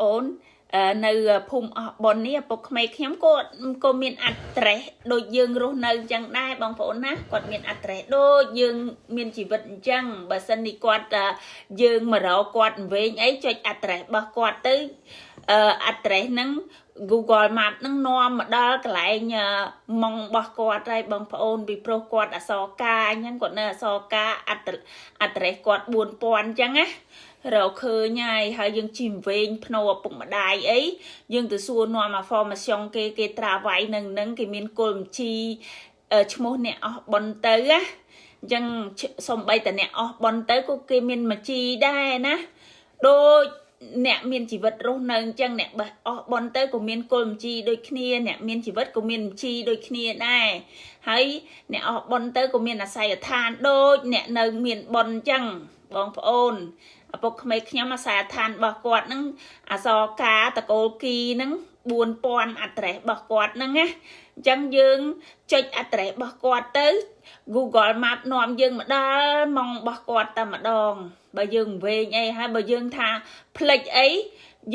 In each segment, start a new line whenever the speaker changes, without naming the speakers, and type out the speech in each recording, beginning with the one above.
អូននៅភូមិអស់បននេះឪពុកក្មេងខ្ញុំក៏មានអត្រេសដូចយើងរស់នៅអញ្ចឹងដែរបងប្អូនណាគាត់មានអត្រេសដូចយើងមានជីវិតអញ្ចឹងបើសិននេះគាត់យើងមករកគាត់វិញអីចុចអត្រេសរបស់គាត់ទៅអត្រេសហ្នឹង Google Map ហ្នឹងនាំមកដល់កន្លែងម៉ុងរបស់គាត់ហើយបងប្អូនពីព្រោះគាត់អសរកាអញ្ចឹងគាត់នៅអសរកាអត្រេសគាត់ 4000 អញ្ចឹងណារកឃើញហើយយើងជីមវិញភ្នោឪពុកម្ដាយអីយើងទៅសួរនាំ information គេត្រាវ៉ៃនឹងគេមានគោលបញ្ជីឈ្មោះអ្នកអស់ប៉ុនទៅណាអញ្ចឹងសំបីតអ្នកអស់ប៉ុនទៅក៏គេមានបញ្ជីដែរណាដូចអ្នកមានជីវិតរស់នៅអញ្ចឹងអ្នកអស់ប៉ុនទៅក៏មានគោលបញ្ជីដូចគ្នាអ្នកមានជីវិតក៏មានបញ្ជីដូចគ្នាដែរហើយអ្នកអស់ប៉ុនទៅក៏មានអាស័យដ្ឋានដូចអ្នកនៅមានប៉ុនអញ្ចឹងបងប្អូនឪពុកក្មេងខ្ញុំអាស័យដ្ឋានរបស់គាត់ហ្នឹងអសរកាតកូលគីហ្នឹង 4000 អត្រេសរបស់គាត់ហ្នឹងណាអញ្ចឹងយើងចុចអត្រេសរបស់គាត់ទៅ Google Map នាំយើងមកដល់ម៉ោងរបស់គាត់តែម្ដងបើយើងវែងអីហើយបើយើងថាផ្លិចអី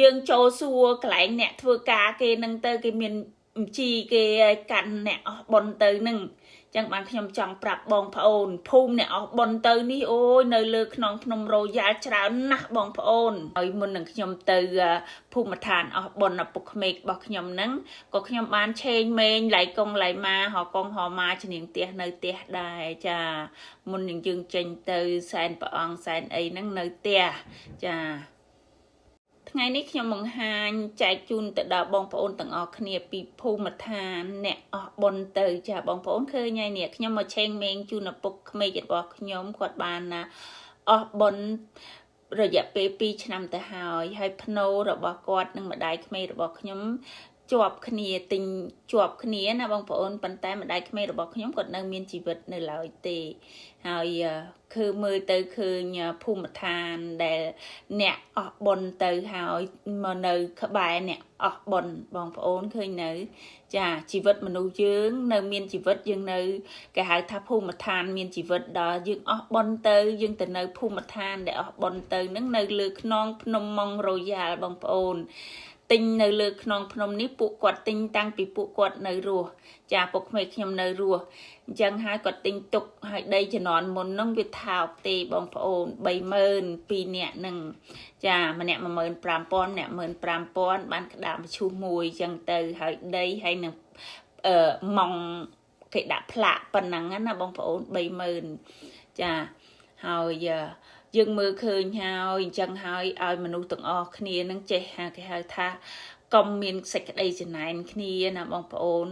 យើងចូលសួរកន្លែងអ្នកធ្វើការគេនឹងទៅគេមានបញ្ជីគេកាន់អ្នកអស់ប៉ុនទៅនឹងចឹងបានខ្ញុំចង់ប្រាប់បងប្អូនភូមិអ្នកអស់ប៉ុនទៅនេះអូយនៅលើខ្នងភ្នំរ៉ូយ៉ាល់ច្រើនណាស់បងប្អូនហើយមុននឹងខ្ញុំទៅភូមិឋានអស់ប៉ុនឪពុកក្មេករបស់ខ្ញុំហ្នឹងក៏ខ្ញុំបានឆេងមេងឡៃកងឡៃម៉ាហកងហម៉ាជំនាងផ្ទះនៅផ្ទះដែរចាមុននឹងយើងចេញទៅសែនព្រះអង្គសែនអីហ្នឹងនៅផ្ទះចាថ្ងៃនេះខ្ញុំបង្ហាញចែកជូនទៅដល់បងប្អូនទាំងអស់គ្នាពីភូមិឋានអ្នកអស់ប៉ុនទៅចាបងប្អូនឃើញហើយនេះខ្ញុំមកឆេងមេងជូនឪពុកក្មេករបស់ខ្ញុំគាត់បានអស់ប៉ុនរយៈពេល2ឆ្នាំទៅហើយភ្នោរបស់គាត់និងម្ដាយក្មេករបស់ខ្ញុំជាប់គ្នាទិញជាប់គ្នាណាបងប្អូនប៉ុន្តែម្ដាយក្មេករបស់ខ្ញុំគាត់នៅមានជីវិតនៅឡើយទេហើយគឺមើលទៅឃើញភូមិឋានដែលអ្នកអស់ប៉ុនទៅហើយមកនៅក្បែរអ្នកអស់ប៉ុនបងប្អូនឃើញនៅចាជីវិតមនុស្សយើងនៅមានជីវិតយើងនៅគេហៅថាភូមិឋានមានជីវិតដល់យើងអស់ប៉ុនទៅយើងទៅនៅភូមិឋានដែលអស់ប៉ុនទៅនឹងនៅលើខ្នងភ្នំម៉ុងរ៉ូយ៉ាល់បងប្អូនទិញនៅលើខ្នងភ្នំនេះពួកគាត់ទិញតាំងពីពួកគាត់នៅរស់ចាពុកក្មេងខ្ញុំនៅរស់អញ្ចឹងហើយគាត់ទិញទុកហើយដីជំនាន់មុនហ្នឹងវាថោកទេបងប្អូន 30000 2នាក់ហ្នឹងចាម្នាក់ 15000 ម្នាក់ 15000 បានក្តារមឈូសមួយអញ្ចឹងទៅហើយដីហើយនឹងម៉ងគេដាក់ផ្លាកប៉ុណ្ណឹងណាបងប្អូន 30000 ចាហើយយើងមើលឃើញហើយអញ្ចឹងហើយឲ្យមនុស្សទាំងអស់គ្នានឹងចេះគេហៅថាកុំមានសេចក្តីច្នៃគ្នាណាបងប្អូន